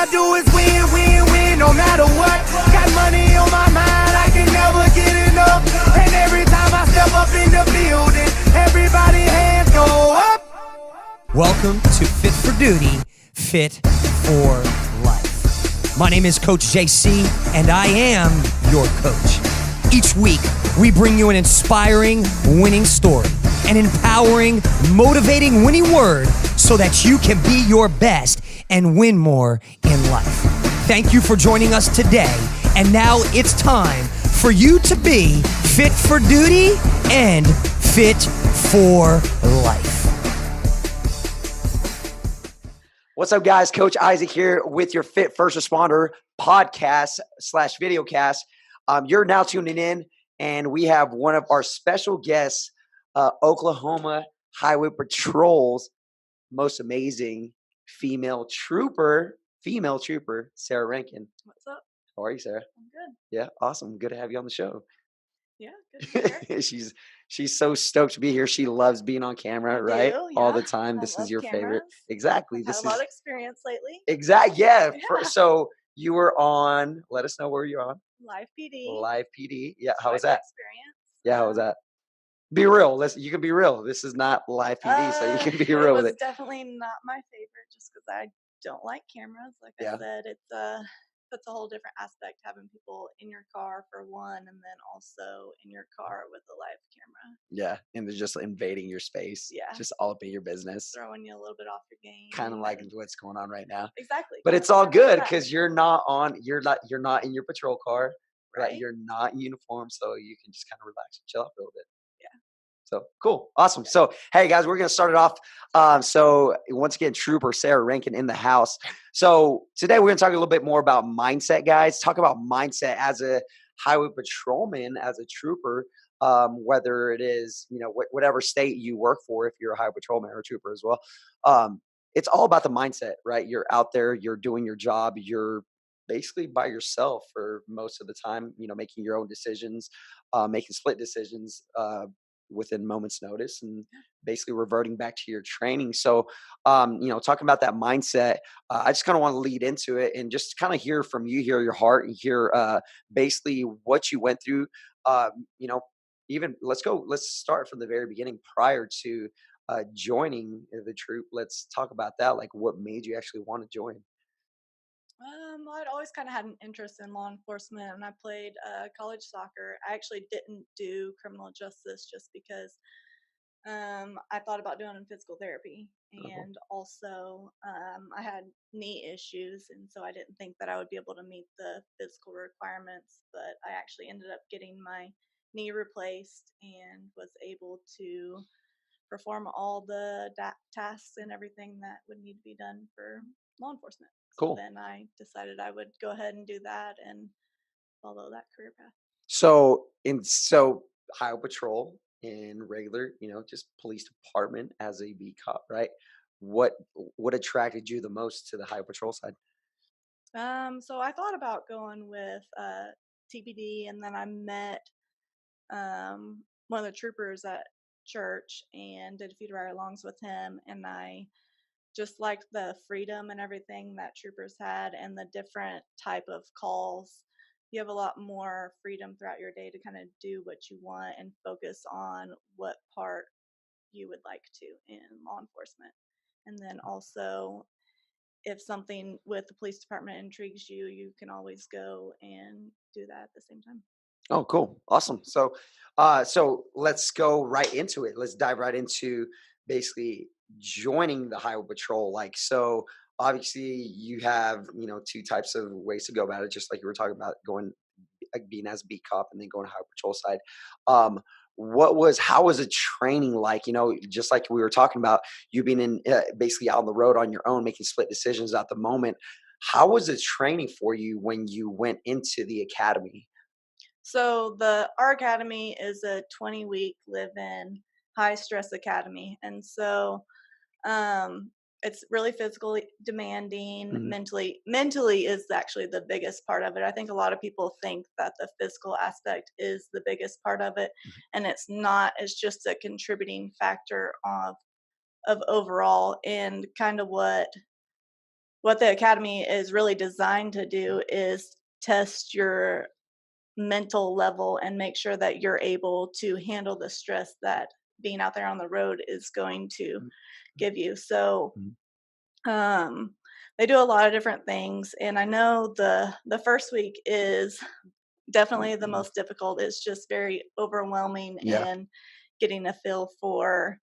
I do is win, win, win, no matter what. Got money on my mind, I can never get enough. And every time I step up in the building, everybody hands go up. Welcome to Fit for Duty, Fit for Life. My name is Coach JC, and I am your coach. Each week, we bring you an inspiring, winning story, an empowering, motivating, winning word so that you can be your best and win more in life. Thank you for joining us today, and now it's time for you to be fit for duty and fit for life. What's up, guys? Coach Isaac here with your Fit First Responder podcast / videocast. You're now tuning in, and we have one of our special guests, Oklahoma Highway Patrol's most amazing female trooper, Sarah Rencken. What's up? How are you, Sarah? I'm good. Yeah, awesome. Good to have you on the show. Yeah, good to be here. She's so stoked to be here. She loves being on camera, right? Do, All yeah. the time. I This love is your favorite. cameras. Exactly. I've This had is a lot of experience lately. Yeah. Yeah. So you were on. Let us know where you're on. Live PD. Live PD. Yeah. How was Quite the that? experience. Yeah. How was that? Be real. You can be real. This is not live PD, so you can be real with It it. was definitely not my favorite, just because I don't like cameras. Like Yeah. I said, puts a whole different aspect having people in your car for one, and then also in your car with a live camera. Yeah, and they're just invading your space. Yeah. Just all up in your business. Throwing you a little bit off your game. Kind of like what's going on right now. Exactly. But Yeah, it's all kind of like good that. because you're not in your patrol car. Right. You're not in uniform, so you can just kind of relax and chill out a little bit. Yeah. So cool. Awesome. So, hey guys, we're going to start it off. So once again, Trooper Sarah Rencken in the house. So today we're going to talk a little bit more about mindset, guys. Talk about mindset as a highway patrolman, as a trooper, whether it is, whatever state you work for, if you're a highway patrolman or a trooper as well. It's all about the mindset, right? You're out there, you're doing your job, you're basically by yourself for most of the time, making your own decisions, making split decisions, within moments notice, and basically reverting back to your training. So, talking about that mindset, I just kind of want to lead into it and just kind of hear from you, hear your heart, and hear basically what you went through. Even let's start from the very beginning prior to joining the troop. Let's talk about that. Like, what made you actually want to join? I'd always kind of had an interest in law enforcement, and I played college soccer. I actually didn't do criminal justice just because I thought about doing physical therapy, and also I had knee issues, and so I didn't think that I would be able to meet the physical requirements. But I actually ended up getting my knee replaced and was able to perform all the tasks and everything that would need to be done for law enforcement. Cool. So then I decided I would go ahead and do that and follow that career path. So Highway Patrol and regular, just police department as a B cop, right? What attracted you the most to the Highway Patrol side? So I thought about going with TPD, and then I met one of the troopers at church and did a few ride-alongs with him, and I just liked the freedom and everything that troopers had and the different type of calls. You have a lot more freedom throughout your day to kind of do what you want and focus on what part you would like to in law enforcement. And then also, if something with the police department intrigues you, you can always go and do that at the same time. Oh, cool. Awesome. So let's go right into it. Let's dive right into basically joining the Highway Patrol. Like, so obviously you have, two types of ways to go about it, just like you were talking about being as a beat cop and then going to Highway Patrol side. How was the training like? Just like we were talking about, you being in basically out on the road on your own, making split decisions at the moment. How was the training for you when you went into the academy? So our academy is a 20-week live-in high stress academy, and so it's really physically demanding. Mentally is actually the biggest part of it. I think a lot of people think that the physical aspect is the biggest part of it, and it's not. It's just a contributing factor of overall, and kind of what what the academy is really designed to do is test your mental level and make sure that you're able to handle the stress that being out there on the road is going to give you. So um they do a lot of different things, and I know the first week is definitely the most difficult. It's just very overwhelming Yeah. and getting a feel for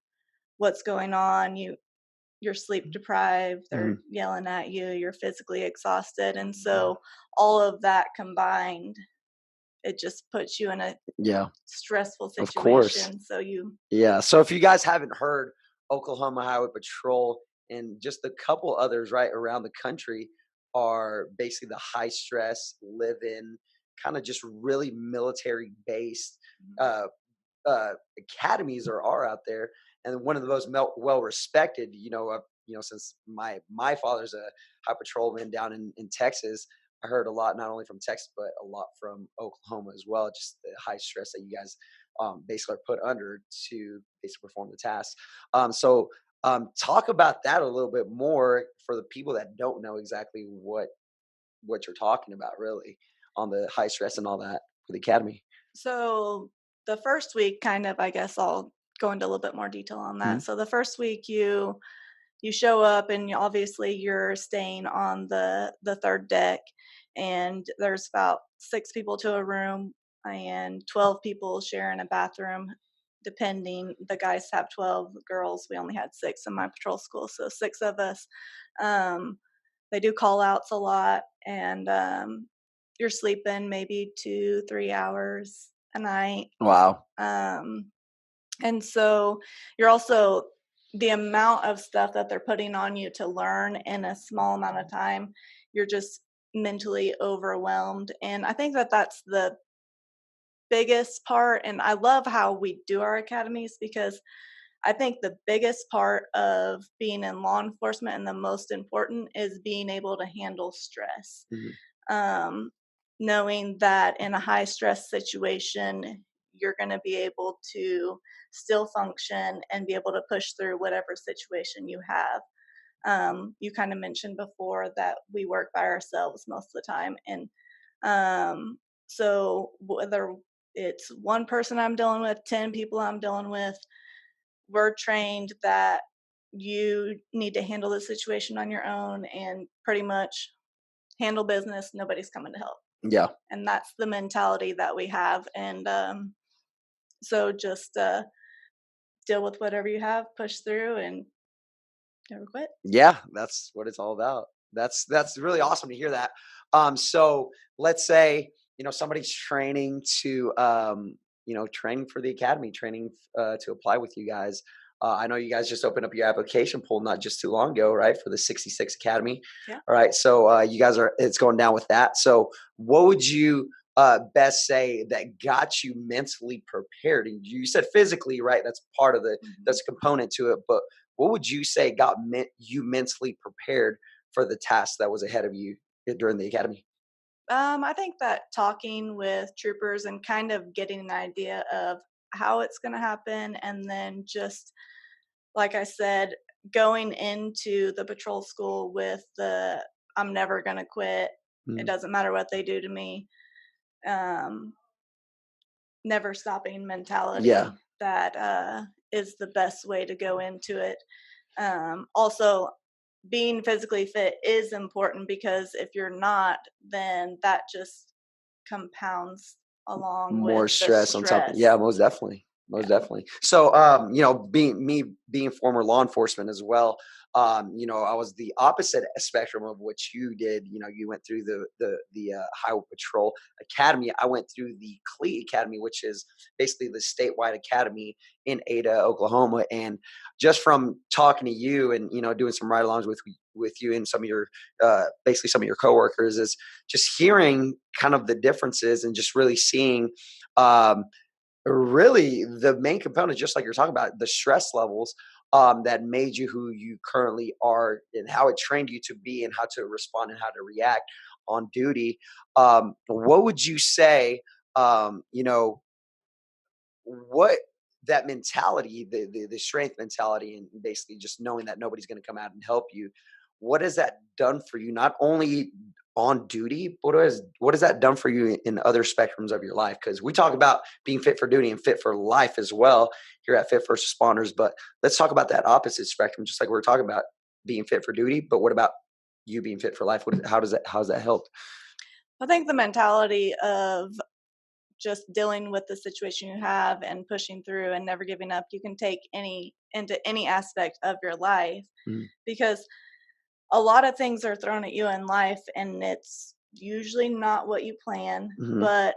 what's going on. You're sleep deprived, they're yelling at you, you're physically exhausted, and so all of that combined, it just puts you in a Yeah. stressful Of course. situation. So you Yeah. So if you guys haven't heard, Oklahoma Highway Patrol and just a couple others right around the country are basically the high stress, live in, kind of just really military based uh, academies are out there, and one of the most well respected. Since my father's a high patrolman down in Texas, I heard a lot not only from Texas but a lot from Oklahoma as well. Just the high stress that you guys basically are put under to basically perform the task. Talk about that a little bit more for the people that don't know exactly what you're talking about, really, on the high stress and all that for the academy. so the first week, kind of, I guess I'll go into a little bit more detail on that. So the first week you show up, and obviously you're staying on the third deck, and there's about 6 people to a room and 12 people sharing a bathroom, depending. The guys have 12, the girls, we only had 6 in my patrol school, so 6 of us. They do call outs a lot, and you're sleeping maybe 2-3 hours a night. Wow. And so you're also, the amount of stuff that they're putting on you to learn in a small amount of time, you're just mentally overwhelmed. And I think that that's the biggest part. And I love how we do our academies, because I think the biggest part of being in law enforcement and the most important is being able to handle stress. Mhm. Um, Knowing that in a high stress situation, you're going to be able to still function and be able to push through whatever situation you have. You kind of mentioned before that we work by ourselves most of the time. And so whether it's one person I'm dealing with, 10 people I'm dealing with, we're trained that you need to handle the situation on your own and pretty much handle business. Nobody's coming to help. Yeah. And that's the mentality that we have. And so just deal with whatever you have, push through, and never quit. Yeah, that's what it's all about. That's really awesome to hear that. So let's say, somebody's training to training for the academy, training to apply with you guys. I know you guys just opened up your application pool not just too long ago, right, for the 66 Academy. Yeah. All right. So you guys it's going down with that. So what would you best say that got you mentally prepared? And you said physically, right? That's part of that's a component to it. But what would you say got you mentally prepared for the task that was ahead of you during the academy? I think that talking with troopers and kind of getting an idea of how it's going to happen, and then just like I said, going into the patrol school with the I'm never going to quit. It Mm. doesn't matter what they do to me. Um, Never stopping mentality. Yeah. That is the best way to go into it. Also, being physically fit is important, because if you're not, then that just compounds along with More the stress on top. stress. Yeah, most definitely. Most Yeah. definitely. So, being former law enforcement as well, I was the opposite spectrum of what you did. You went through the Highway Patrol Academy. I went through the CLE Academy, which is basically the statewide academy in Ada, Oklahoma. And just from talking to you and doing some ride-alongs with you and some of your basically some of your coworkers, is just hearing kind of the differences and just really seeing really the main component, just like you're talking about, the stress levels that made you who you currently are, and how it trained you to be and how to respond and how to react on duty. What would you say, what that mentality, the strength mentality, and basically just knowing that nobody's going to come out and help you, what has that done for you? Not only on duty, but what has that done for you in other spectrums of your life? Because we talk about being fit for duty and fit for life as well here at Fit First Responders. But let's talk about that opposite spectrum, just like we were talking about being fit for duty. But what about you being fit for life? How's that helped? I think the mentality of just dealing with the situation you have and pushing through and never giving up, you can take into any aspect of your life, Mhm. because a lot of things are thrown at you in life and it's usually not what you plan, Mhm. but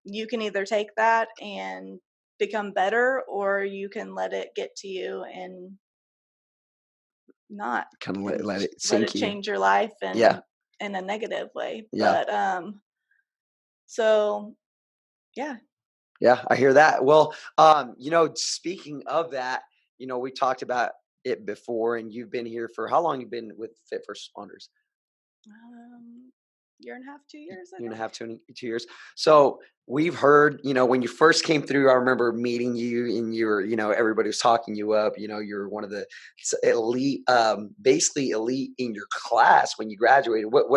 you can either take that and become better, or you can let it get to you and not Kind of and let it let sink it you. change your life Yeah. and in a negative way. Yeah. But so yeah. Yeah, I hear that. Well, speaking of that, we talked about it before, and you've been here for how long? You've been with Fit First Responders? Year and a half, 2 years, I Year and a think. half, 2 years. So we've heard, when you first came through, I remember meeting you, and you were, everybody was talking you up. You're one of the elite, basically elite in your class when you graduated. What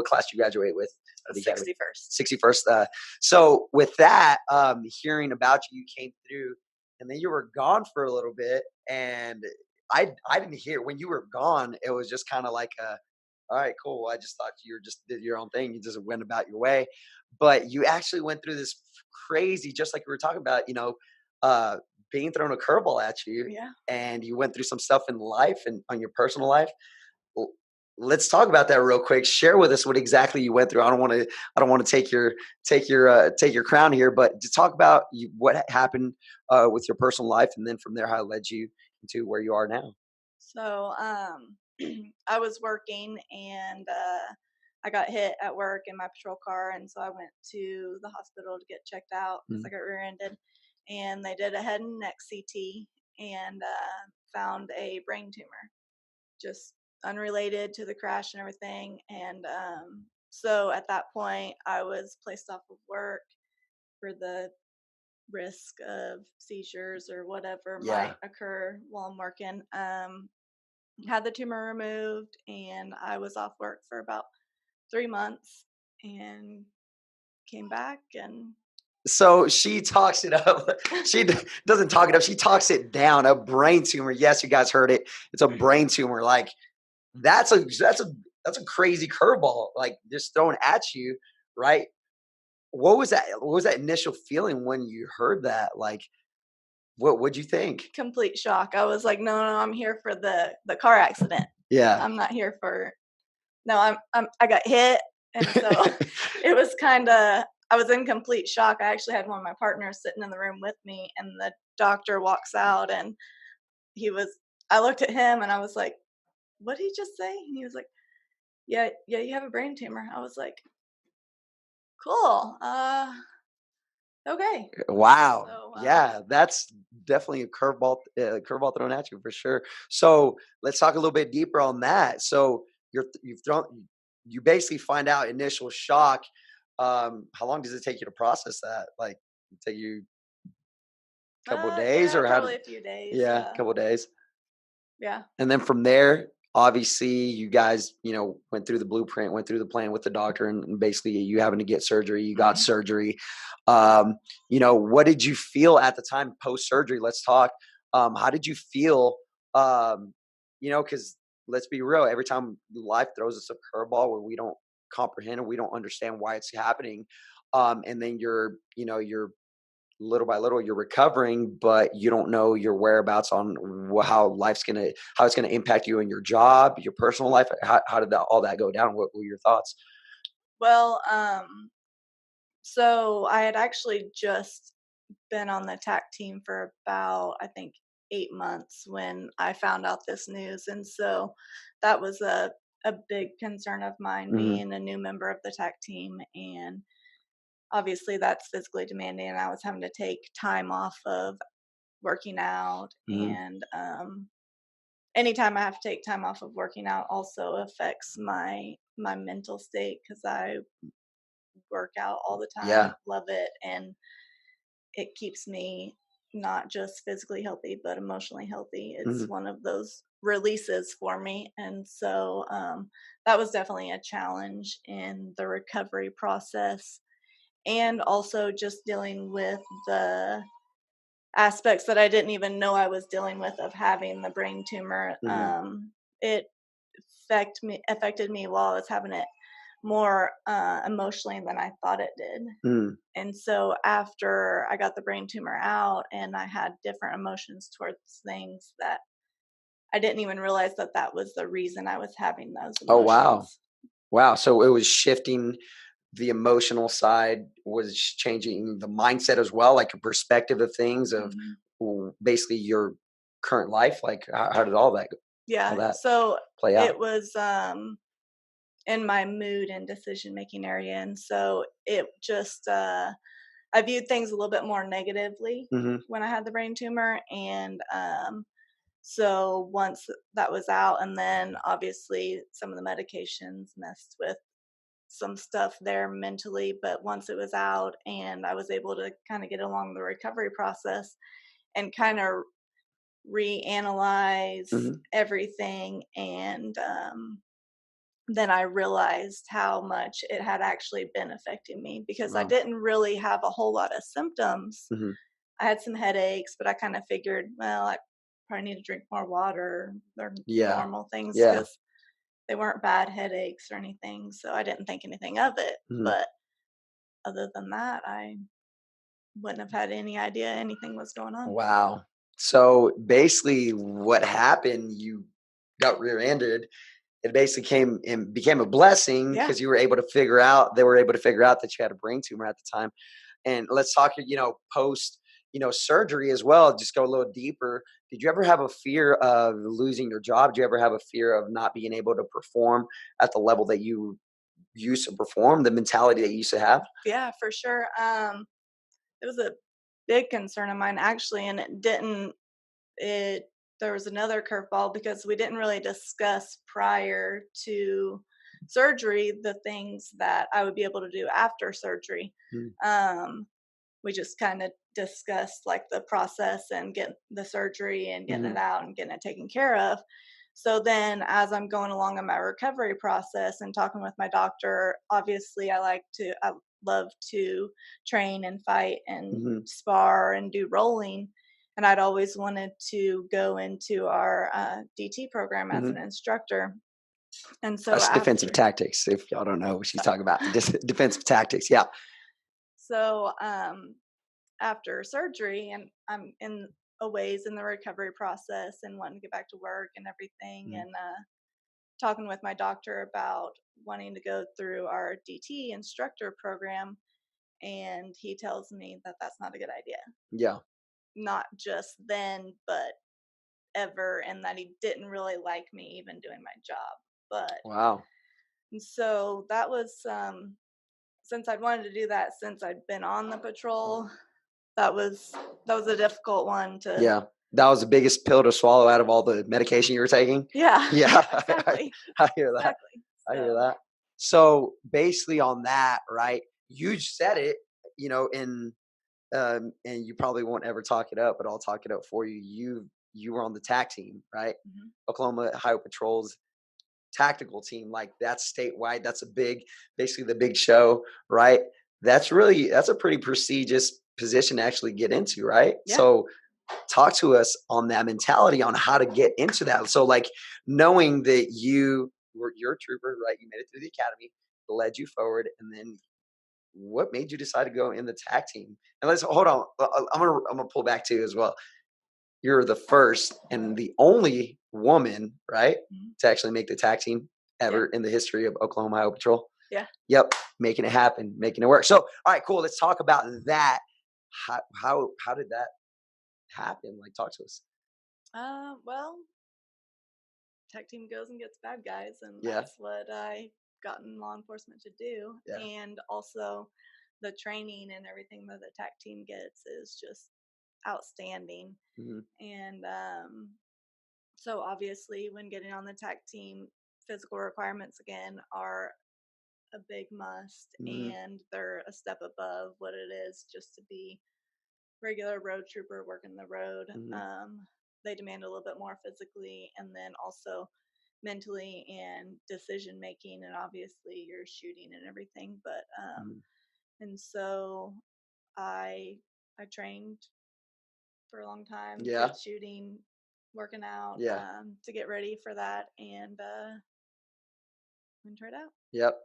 class did you graduate with? The academy? 61st. 61st. So with that, hearing about you, you came through, and then you were gone for a little bit, and I didn't hear when you were gone. It was just kind of like a, all right, cool. I just thought you just did your own thing. You just went about your way, but you actually went through this crazy, just like we were talking about, uh, being thrown a curveball at you, Yeah. and you went through some stuff in life and on your personal life. L- Let's talk about that real quick. Share with us what exactly you went through. I don't want to take your crown here, but to talk about what happened with your personal life, and then from there, how it led you into where you are now. So I was working and I got hit at work in my patrol car, and so I went to the hospital to get checked out because I got rear-ended, and they did a head and neck CT and found a brain tumor, just unrelated to the crash and everything. And so at that point, I was placed off of work for the risk of seizures or whatever Yeah. might occur while I'm working. Had the tumor removed, and I was off work for about 3 months and came back. And So she talks it up. Doesn't talk it up. She talks it down. A brain tumor. Yes, you guys heard it. It's a brain tumor. Like that's a crazy curveball. Like just thrown at you, right? What was that? What was that initial feeling when you heard that? Like, what'd you think? complete shock. I was like, no, no, I'm here for the car accident. Yeah. I'm not here for no. I got hit, and so it was kind of. I was in complete shock. I actually had one of my partners sitting in the room with me, and the doctor walks out, and he was. I looked at him, and I was like, "What did he just say?" And he was like, "Yeah, yeah, you have a brain tumor." I was like, "Cool. Okay." Wow. So Yeah, that's definitely a curveball thrown at you for sure. So let's talk a little bit deeper on that. So you basically find out initial shock. How long does it take you to process that? Like, take you a couple of days, yeah, or how did? probably a few days. Yeah, a couple of days. Yeah. And then from there, obviously, you guys, went through the blueprint, went through the plan with the doctor, and basically you having to get surgery. You got Mhm. surgery. What did you feel at the time post surgery? Let's talk. How did you feel? Because let's be real, every time life throws us a curveball where we don't comprehend and we don't understand why it's happening, and then you're little by little you're recovering, but you don't know your whereabouts on how it's gonna impact you in your job, your personal life. How did all that go down? What were your thoughts? Well, so I had actually just been on the TAC team for about, I think, 8 months when I found out this news. And so that was a big concern of mine, Hmm. being a new member of the TAC team. And obviously, that's physically demanding. And I was having to take time off of working out. Hmm. And anytime I have to take time off of working out also affects my mental state, because I work out all the time, Yeah. love it. And it keeps me not just physically healthy, but emotionally healthy. It's Hmm. one of those releases for me. And so that was definitely a challenge in the recovery process. And also just dealing with the aspects that I didn't even know I was dealing with of having the brain tumor. It affected me while I was having it more emotionally than I thought it did. Mm. And so after I got the brain tumor out and I had different emotions towards things that I didn't even realize that that was the reason I was having those Oh, wow. emotions. Wow. So it was shifting the emotional side, was changing the mindset as well, like a perspective of things of Mhm. basically your current life. Like how did all Yeah. that So play out? it was in my mood and decision making area. And so it just, I viewed things a little bit more negatively Hmm. when I had the brain tumor. And so once that was out, and then obviously some of the medications messed with some stuff there mentally. But once it was out and I was able to kind of get along the recovery process and kind of reanalyze Hmm. everything, and then I realized how much it had actually been affecting me because I Wow. didn't really have a whole lot of symptoms. Hmm. I had some headaches, but I kind of figured, well, I probably need to drink more water. They're Yeah. normal things Yeah. because they weren't bad headaches or anything. So I didn't think anything of it. Hmm. But other than that, I wouldn't have had any idea anything was going on. Wow. So basically what happened, you got rear-ended. It basically became a blessing Yeah. because they were able to figure out that you had a brain tumor at the time. And let's talk, post, surgery as well. Just go a little deeper. Did you ever have a fear of losing your job? Did you ever have a fear of not being able to perform at the level that you used to perform, the mentality that you used to have? Yeah, for sure. It was a big concern of mine actually, and it there was another curveball because we didn't really discuss prior to surgery the things that I would be able to do after surgery. Mm. Um, we just kind of discussed like the process and getting the surgery and getting it Mhm. out and getting it taken care of. So then, as I'm going along in my recovery process and talking with my doctor, obviously I love to train and fight and Mhm. spar and do rolling. And I'd always wanted to go into our DT program as an Mhm. instructor. And so That's defensive after, tactics. If y'all don't know what she's sorry. talking about, defensive tactics. Yeah. So after surgery, and I'm in a ways in the recovery process and wanting to get back to work and everything, Mhm. and talking with my doctor about wanting to go through our DT instructor program, and he tells me that that's not a good idea. Yeah. Not just then, but ever, and that he didn't really like me even doing my job. But Wow. and so that was since I'd wanted to do that since I'd been on the patrol. That was a difficult one to. Yeah. That was the biggest pill to swallow out of all the medication you were taking. Yeah, Yeah. yeah, exactly, I hear that. exactly. I hear So that. So basically on that, right? You said it, and you probably won't ever talk it up, but I'll talk it up for you. You were on the TAC team, right? mhm. Oklahoma Highway Patrol's tactical team. Like that's statewide. That's basically the big show, right? That's a pretty prestigious position to actually get into, right? Yeah, So talk to us on that mentality on how to get into that. So like knowing that you're a trooper, right? You made it through the academy, led you forward, and then what made you decide to go in the TAC team? And let's hold on. I'm gonna pull back to you as well. You're the first and the only woman, right, mhm. to actually make the TAC team Yeah, ever in the history of Oklahoma Highway Patrol. yeah. Yep, making it happen, making it work. So, all right, cool. Let's talk about that. How did that happen? Like, talk to us. Well, tech team goes and gets bad guys, and Yeah, that's what I got in law enforcement to do. yeah. And also, the training and everything that the tech team gets is just outstanding. Hmm. And so, obviously, when getting on the tech team, physical requirements again are a big must, Hmm. and they're a step above what it is just to be regular road trooper working the road. Hmm. they demand a little bit more physically, and then also mentally and decision making, and obviously your shooting and everything. But and so I trained for a long time Yeah. with shooting, working out, Yeah. to get ready for that, and tried out. Yep.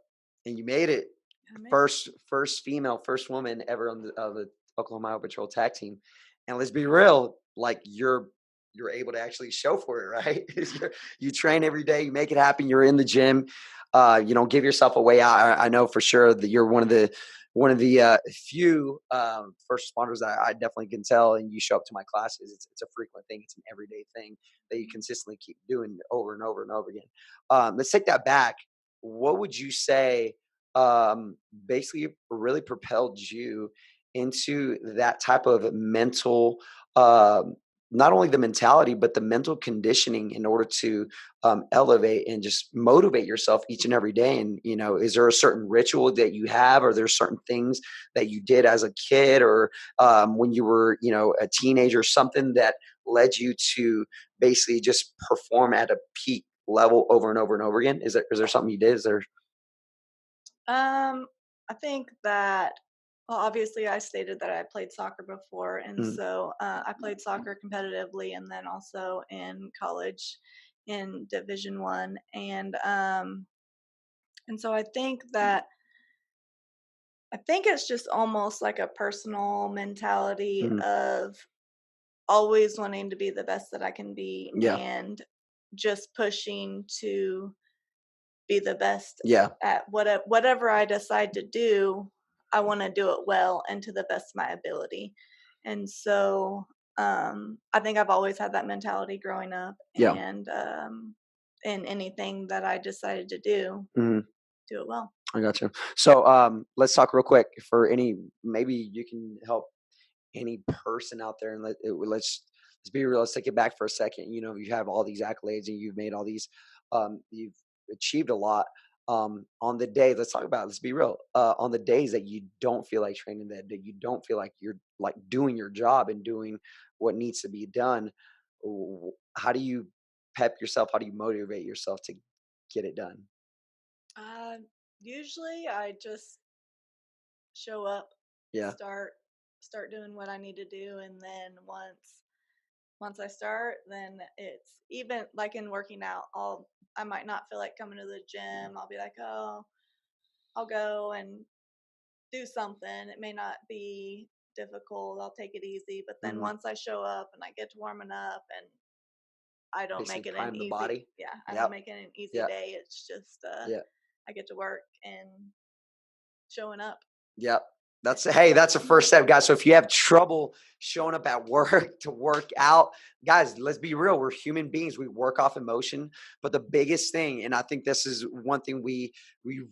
And you made it. I made it. First female, first woman ever on the Oklahoma Highway Patrol tag team. And let's be real, like you're able to actually show for it, right? You train every day, you make it happen. You're in the gym. You don't give yourself away out. I know for sure that you're one of the few first responders that I definitely can tell. And you show up to my classes. It's a frequent thing. It's an everyday thing that you consistently keep doing over and over and over again. Let's take that back. What would you say basically really propelled you into that type of mental, not only the mentality, but the mental conditioning in order to elevate and just motivate yourself each and every day? And, is there a certain ritual that you have, or there's certain things that you did as a kid, or when you were, a teenager, something that led you to basically just perform at a peak level over and over and over again? Is there something you did? Is there? I think that, well, obviously I stated that I played soccer before, and Mm, so I played soccer competitively, and then also in college in Division 1, and so I think it's just almost like a personal mentality mm, of always wanting to be the best that I can be, yeah, and just pushing to be the best yeah, at whatever I decide to do. I want to do it well and to the best of my ability. And so I think I've always had that mentality growing up, yeah. and in anything that I decided to Mhm. do it well. I got you. So let's talk real quick for maybe you can help any person out there, and let's be real. Let's take it back for a second. You have all these accolades and you've made all these, you've achieved a lot. On the day, let's be real. On the days that you don't feel like training, that you don't feel like you're like doing your job and doing what needs to be done, how do you pep yourself? How do you motivate yourself to get it done? Uh, Usually, I just show up, Yeah. start doing what I need to do, and then once I start, then it's even like in working out. I might not feel like coming to the gym. I'll be like, oh, I'll go and do something. It may not be difficult. I'll take it easy. But then Mhm. once I show up and I get to warming up, and I don't Basically make it an prime the easy, body. yeah, I don't Yep. make it an easy Yep. day. It's just Yeah. I get to work and showing up. Yep. It's That's a first step, guys. So if you have trouble showing up at work to work out, guys, let's be real. We're human beings. We work off emotion. But the biggest thing, and I think this is one thing we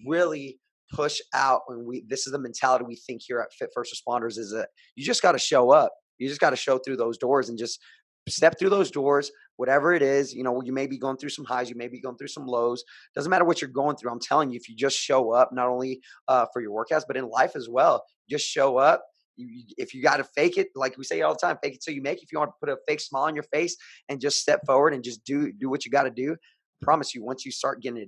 really push out when this is the mentality we think here at Fit First Responders, is that you just got to show up. You just got to show through those doors and just step through those doors, whatever it is. You may be going through some highs, you may be going through some lows. Doesn't matter what you're going through. I'm telling you, if you just show up, not only for your workouts, but in life as well. Just show up. If you got to fake it, like we say all the time, fake it till you make it. If you want to put a fake smile on your face and just step forward and just do what you got to do, I promise you, once you start getting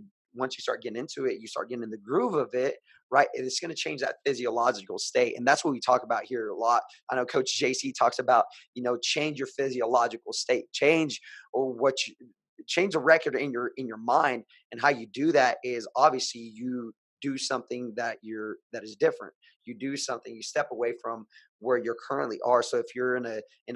into it, you start getting in the groove of it, right? It's going to change that physiological state. And that's what we talk about here a lot. I know Coach JC talks about, change your physiological state, change the record in your mind. And how you do that is obviously you do something that is different. You do something, you step away from where you currently are. So if you're in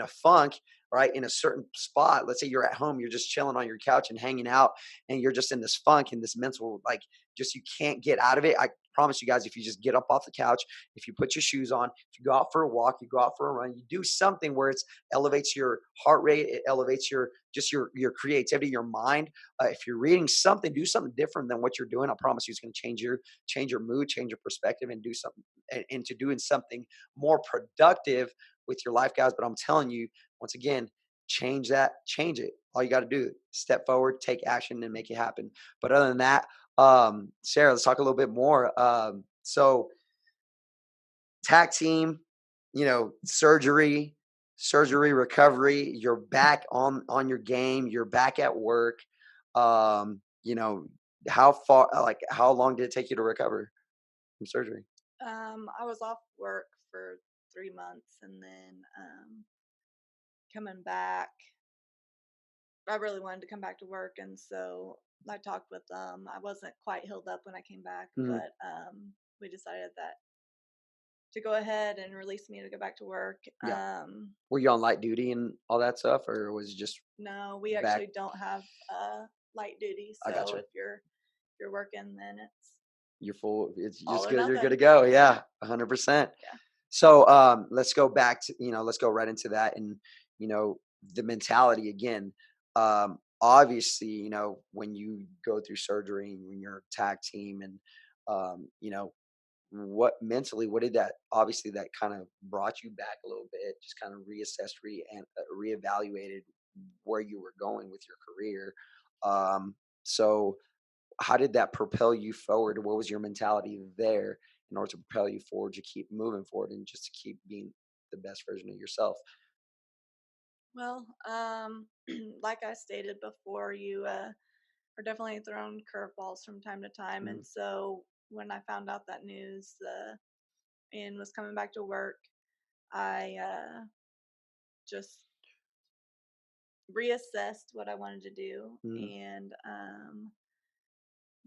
a funk, right, in a certain spot, let's say you're at home, you're just chilling on your couch and hanging out, and you're just in this funk, in this mental, like, just you can't get out of it. I promise you guys, if you just get up off the couch, if you put your shoes on, if you go out for a walk, you go out for a run, you do something where it elevates your heart rate, it elevates your creativity, your mind. If you're reading something, do something different than what you're doing. I promise you, it's going to change your mood, change your perspective, and do something into doing something more productive with your life, guys. But I'm telling you, once again, change it. All you got to do, step forward, take action, and make it happen. But other than that, Sarah, let's talk a little bit more. So, tac team, surgery. surgery, recovery, you're back on your game, you're back at work. You know, how far, like, how long did it take you to recover from surgery? I was off work for 3 months, and then coming back, I really wanted to come back to work, and so I talked with them. I wasn't quite healed up when I came back, Mhm. but we decided that to go ahead and release me to go back to work. Yeah. Were you on light duty and all that stuff, or was it just No, we back? actually don't have light duty, I got so you. if you're working, then it's You're full. It's all just or good. You're good to nothing. go. Yeah, 100%. Yeah. So let's go back to, let's go right into that, and you know the mentality again. Obviously, when you go through surgery and when you're a tag team, and what mentally, what did that, obviously that kind of brought you back a little bit, just kind of reassessed, and reevaluated where you were going with your career. So how did that propel you forward? What was your mentality there in order to propel you forward, to keep moving forward and just to keep being the best version of yourself? Well, like I stated before, you are definitely thrown curveballs from time to time, Mhm. and so when I found out that news and was coming back to work, I just reassessed what I wanted to do, Mhm. and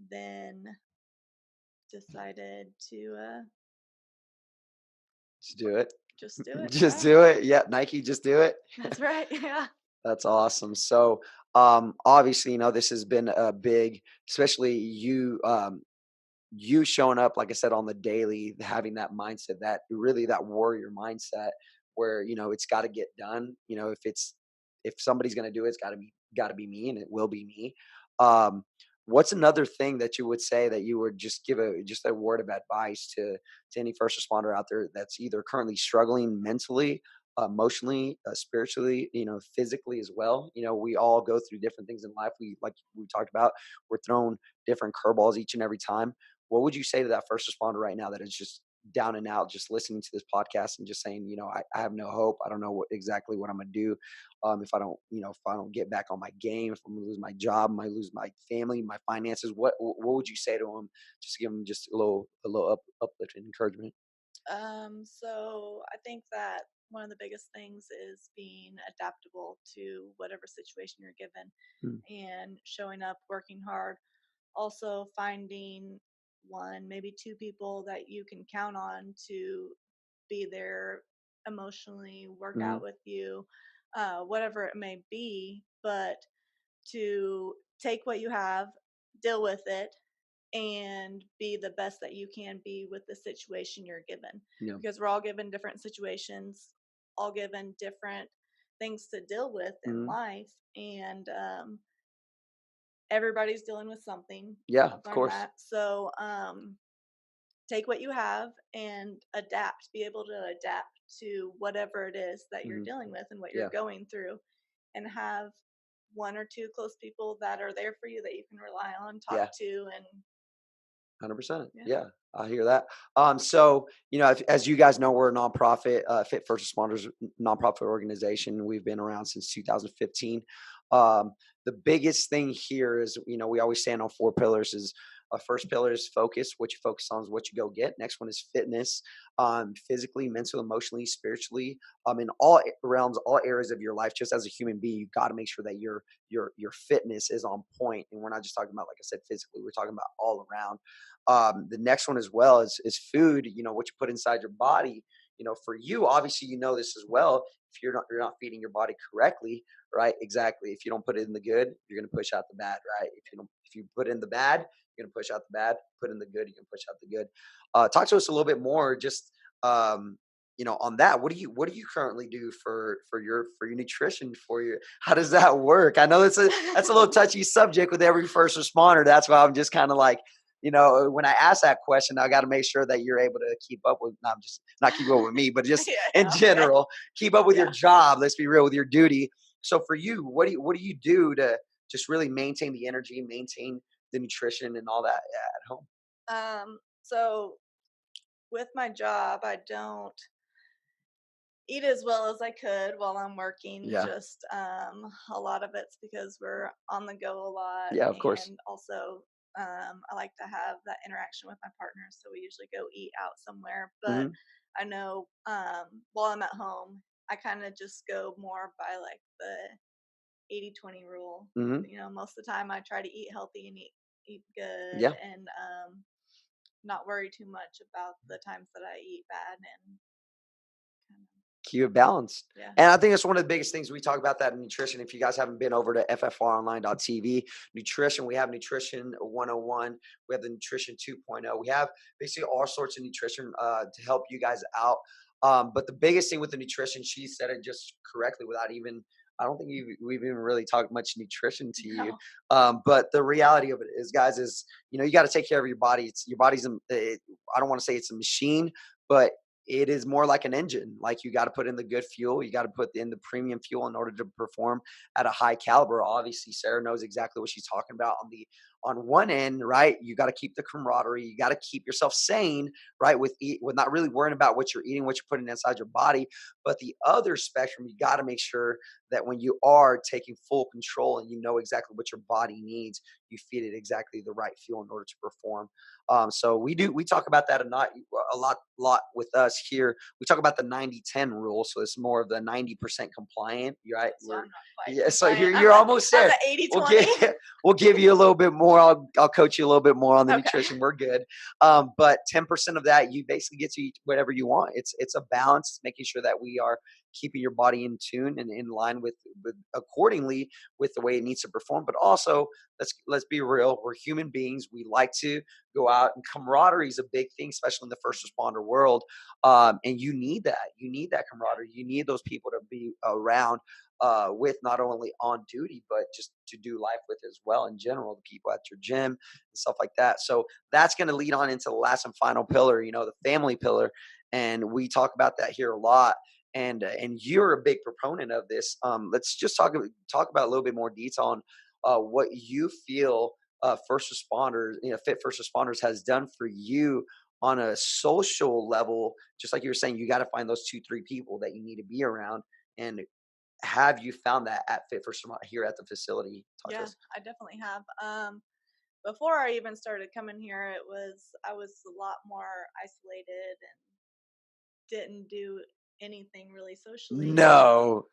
then decided to Just do it. just do it. Just Yeah, do it. Yeah, Nike, just do it. that's right. Yeah. That's awesome. So, obviously, this has been a big, especially you showing up, like I said, on the daily, having that mindset, that really that warrior mindset, where it's got to get done. If somebody's going to do it, it's got to be me, and it will be me. What's another thing that you would say that you would just give just a word of advice to any first responder out there that's either currently struggling mentally, emotionally, spiritually, physically as well? We all go through different things in life. Like we talked about, we're thrown different curveballs each and every time. What would you say to that first responder right now that is just down and out, just listening to this podcast and just saying, I have no hope. I don't know exactly what I'm going to do. If I don't get back on my game, if I'm going to lose my job, I might lose my family, my finances. What would you say to them? Just to give them just a little uplift and encouragement. So I think that one of the biggest things is being adaptable to whatever situation you're given Mm. and showing up, working hard. Also finding one, maybe two people that you can count on to be there emotionally, work Mhm. out with you, whatever it may be, but to take what you have, deal with it, and be the best that you can be with the situation you're given. Yeah. Because we're all given different situations, all given different things to deal with in Mhm. life, and everybody's dealing with something. Yeah, I've of learned course. that. So take what you have and adapt. Be able to adapt to whatever it is that you're Mhm. dealing with and what you're Yeah. going through, and have one or two close people that are there for you that you can rely on, talk Yeah. to, and 100%. yeah. Yeah, I hear that. So as you guys know, we're a nonprofit, Fit First Responders nonprofit organization. We've been around since 2015. The biggest thing here is, we always stand on four pillars. Is first pillar is focus. What you focus on is what you go get. Next one is fitness, physically, mentally, emotionally, spiritually, in all realms, all areas of your life. Just as a human being, you got to make sure that your fitness is on point. And we're not just talking about, like I said, physically. We're talking about all around. The next one as well is food. What you put inside your body. For you, obviously, this as well. If you're not feeding your body correctly, right? Exactly. If you don't put it in the good, you're going to push out the bad, right? If you put in the bad, you're going to push out the bad. Put in the good, you can push out the good. Talk to us a little bit more, just on that. What do you currently do for your nutrition, how does that work? I know that's a little touchy subject with every first responder. That's why I'm just kind of like, when I ask that question, I got to make sure that you're able to keep up with, no, I'm just not keep up with me, but just Yeah, in okay. general, keep up with your Yeah. job. Let's be real, with your duty. So for you, what do you do to just really maintain the energy, maintain the nutrition and all that at home? So with my job, I don't eat as well as I could while I'm working. Yeah. Just a lot of it's because we're on the go a lot, Yeah, of course. and also I like to have that interaction with my partner, so we usually go eat out somewhere. But Hmm. I know while I'm at home, I kind of just go more by like the 80-20 rule. Hmm. Most of the time I try to eat healthy and eat good, Yeah. and not worry too much about the times that I eat bad, and kind of, Keep it balanced. yeah. And I think that's one of the biggest things we talk about, that in nutrition. If you guys haven't been over to ffronline.tv, nutrition, we have nutrition 101, we have the nutrition 2.0. We have basically all sorts of nutrition to help you guys out. But the biggest thing with the nutrition, she said it just correctly without even, I don't think we've even really talked much nutrition to you. No. But the reality of it is, guys, is, you got to take care of your body. It's your body's, I don't want to say it's a machine, but it is more like an engine. Like, you got to put in the good fuel. You got to put in the premium fuel in order to perform at a high caliber. Obviously, Sarah knows exactly what she's talking about on one end, right? You got to keep the camaraderie. You got to keep yourself sane, right? With not really worrying about what you're eating, what you're putting inside your body. But the other spectrum, you got to make sure that when you are taking full control and you know exactly what your body needs, you feed it exactly the right fuel in order to perform. So we talk about that a lot with us here. We talk about the 90-10 rule. So it's more of the 90% compliant, right? So I'm not quite Yeah. So compliant. you're almost I'm there. the 80-20. We'll give you a little bit more. I'll coach you a little bit more on the Okay. nutrition. We're good. But 10% of that, you basically get to eat whatever you want. It's a balance. It's making sure that we are keeping your body in tune and in line with accordingly with the way it needs to perform. But also, let's be real. We're human beings. We like to go out, and camaraderie is a big thing, especially in the first responder world. And you need that. You need that camaraderie. You need those people to be around with, not only on duty, but just to do life with as well in general, the people at your gym and stuff like that. So that's going to lead on into the last and final pillar, the family pillar. And we talk about that here a lot. And you're a big proponent of this. Let's just talk about a little bit more detail on what you feel first responders, fit first responders has done for you on a social level. Just like you were saying, you got to find those 2-3 people that you need to be around. And have you found that at Fit First Responder here at the facility? Talk to Yeah, us. I definitely have. Before I even started coming here, I was a lot more isolated and didn't do anything really socially. No,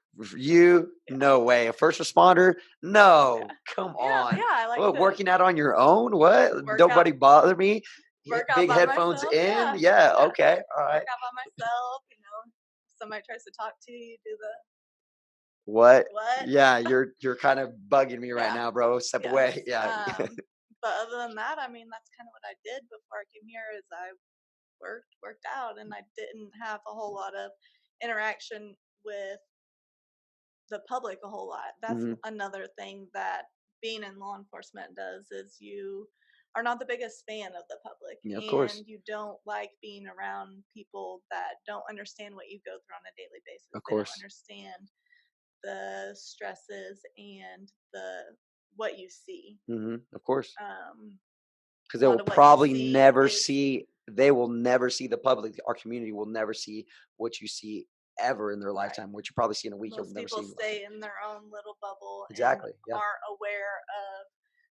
no way. A first responder? No, Yeah. come Yeah, on. I like What, to working out on your own? What? work out Nobody bother me? work out Big by headphones myself. in? Yeah. Yeah, Yeah. okay. All Work right. out by myself, somebody tries to talk to you, do the What? what? Yeah, you're kind of bugging me right Yeah. now, bro. Step Yes. away. Yeah. But other than that, I mean, that's kind of what I did before I came here. Is I worked out, and I didn't have a whole lot of interaction with the public a whole lot. That's Hmm. another thing that being in law enforcement does, is you are not the biggest fan of the public, Yeah, of course. and you don't like being around people that don't understand what you go through on a daily basis. Of They don't course. understand the stresses and the what you see. Of course. Um, Because a lot of what you see is they will never see the public. Our community will never see what you see ever in their right. lifetime. What you probably see in a week, you'll Most never see people in your lifetime. stay in their own little bubble and Exactly. Yeah. aren't aware of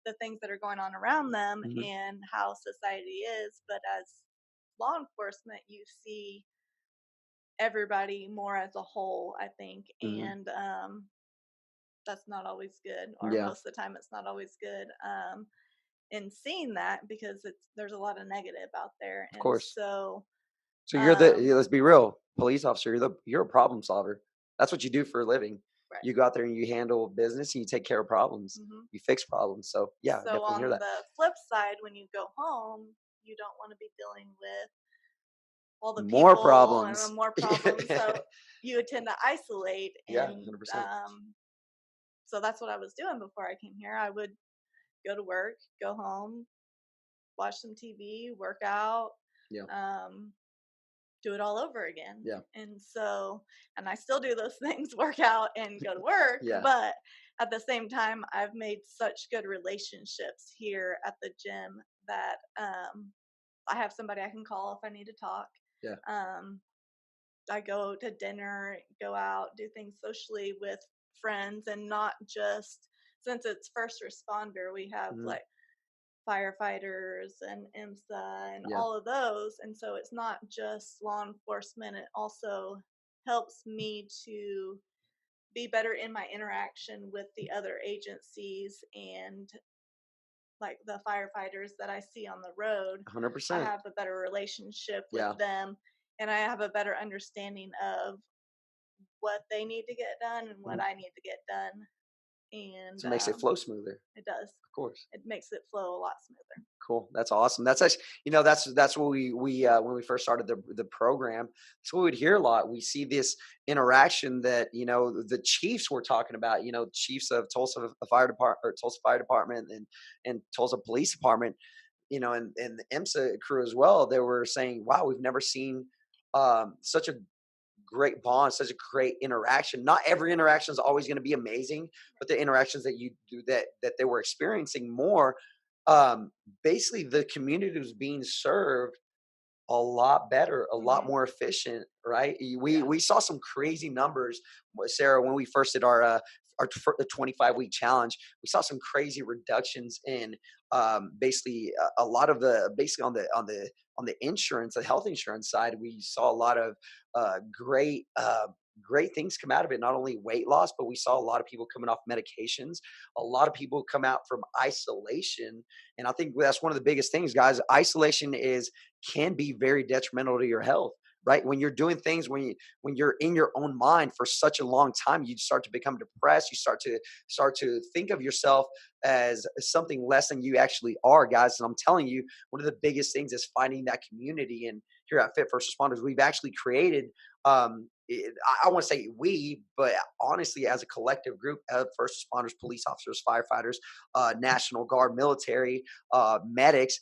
the things that are going on around them Hmm. and how society is. But as law enforcement, you see everybody more as a whole, I think, Hmm. and that's not always good, or Yeah. most of the time, it's not always good. In seeing that, because there's a lot of negative out there, Of and course. so So um, let's be real, police officer. You're a problem solver. That's what you do for a living. right. You go out there and you handle business and you take care of problems. Hmm. You fix problems. So yeah, I So definitely hear on that. the flip side, when you go home, you don't want to be dealing with all the More people and the problems. more problems. So you tend to isolate, Yeah, and 100%. so that's what I was doing before I came here. I would go to work, go home, watch some TV, work out, Yeah. um, do it all over again. Yeah. And so, and I still do those things, work out and go to work, Yeah. but at the same time, I've made such good relationships here at the gym that I have somebody I can call if I need to talk. Yeah. Um, I go to dinner, go out, do things socially with friends, and not just, since it's first responder, we have Mhm. like firefighters and IMSA and Yeah. all of those. And so it's not just law enforcement, it also helps me to be better in my interaction with the other agencies, and like the firefighters that I see on the road, I 100%. have a better relationship with Yeah. them, and I have a better understanding of what they need to get done and what Mhm. I need to get done. And So it makes it flow smoother, it does. of course. It makes it flow a lot smoother. Cool. That's awesome. That's actually, that's what we when we first started the program, that's what we'd hear a lot. We see this interaction that, the chiefs were talking about, chiefs of Tulsa Fire Department, or Tulsa Fire Department, and Tulsa Police Department, and the IMSA crew as well. They were saying, wow, we've never seen such a great bond, such a great interaction. Not every interaction is always going to be amazing, but the interactions that you do that they were experiencing more, basically the community was being served a lot better, a lot more efficient, right? Yeah. We saw some crazy numbers, Sarah, when we first did our 25-week challenge. We saw some crazy reductions in basically a lot of the basically on the insurance, the health insurance side. We saw a lot of great things come out of it. Not only weight loss, but we saw a lot of people coming off medications. A lot of people come out from isolation, and I think that's one of the biggest things, guys. Isolation can be very detrimental to your health, right? When you're doing things, when you're in your own mind for such a long time, you start to become depressed. You start to think of yourself as something less than you actually are, guys. And I'm telling you, one of the biggest things is finding that community. And here at Fit First Responders, we've actually created, I want to say we, but honestly, as a collective group of first responders, police officers, firefighters, National Guard, military, medics,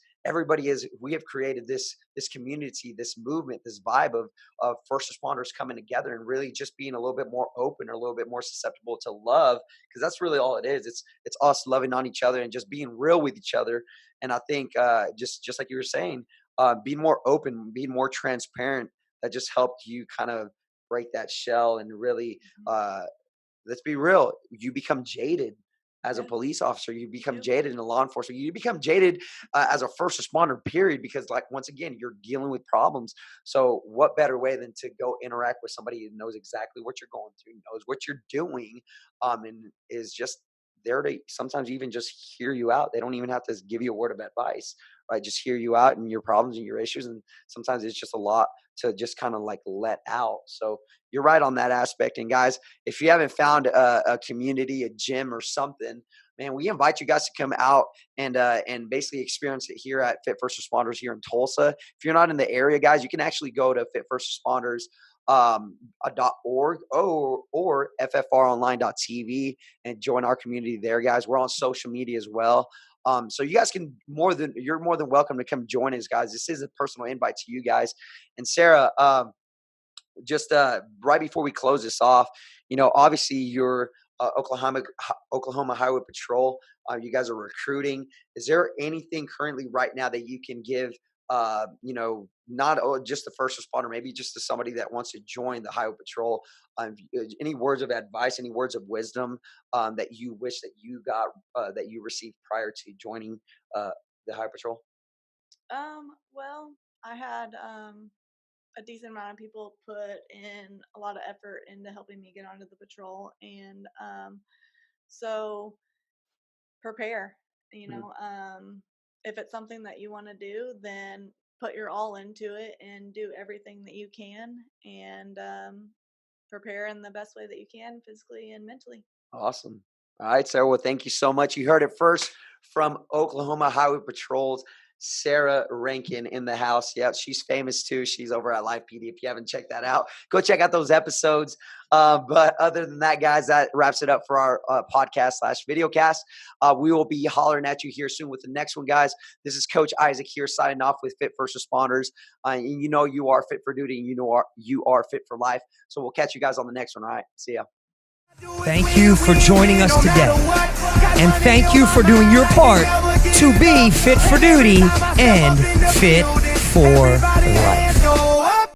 we have created this community, this movement, this vibe of first responders coming together and really just being a little bit more open, or a little bit more susceptible to love, because that's really all it is. It's us loving on each other and just being real with each other. And I think just like you were saying, being more open, being more transparent, that just helped you kind of break that shell and really, let's be real, you become jaded as a Yeah. police officer. You become do. jaded in a law enforcement. You become jaded as a first responder, period, because, like, once again, you're dealing with problems. So what better way than to go interact with somebody who knows exactly what you're going through, knows what you're doing, and is just there to sometimes even just hear you out. They don't even have to give you a word of advice, right? Just hear you out and your problems and your issues. And sometimes it's just a lot to just kind of like let out. So you're right on that aspect. And guys, if you haven't found a community, a gym or something, man, we invite you guys to come out and basically experience it here at Fit First Responders here in Tulsa. If you're not in the area, guys, you can actually go to Fit First Responders .org or ffronline.tv and join our community there, guys. We're on social media as well. So you guys you're more than welcome to come join us, guys. This is a personal invite to you guys. And Sarah, just right before we close this off, obviously you're Oklahoma Highway Patrol. You guys are recruiting. Is there anything currently right now that you can give, not just the first responder, maybe just to somebody that wants to join the Highway Patrol? Any words of advice, any words of wisdom that you wish that you got, that you received prior to joining the Highway Patrol? Well, I had a decent amount of people put in a lot of effort into helping me get onto the patrol, and so prepare. If it's something that you want to do, then put your all into it and do everything that you can, and prepare in the best way that you can, physically and mentally. Awesome. All right, Sarah. Well, thank you so much. You heard it first from Oklahoma Highway Patrol's Sarah Rencken in the house. Yeah, she's famous too. She's over at Live PD. If you haven't checked that out, go check out those episodes. But other than that, guys, that wraps it up for our podcast/videocast. We will be hollering at you here soon with the next one, guys. This is Coach Isaac here signing off with Fit First Responders. And you are fit for duty, and you are fit for life. So we'll catch you guys on the next one. All right. See ya. Thank you for joining us today. And thank you for doing your part to be fit for duty and fit for life.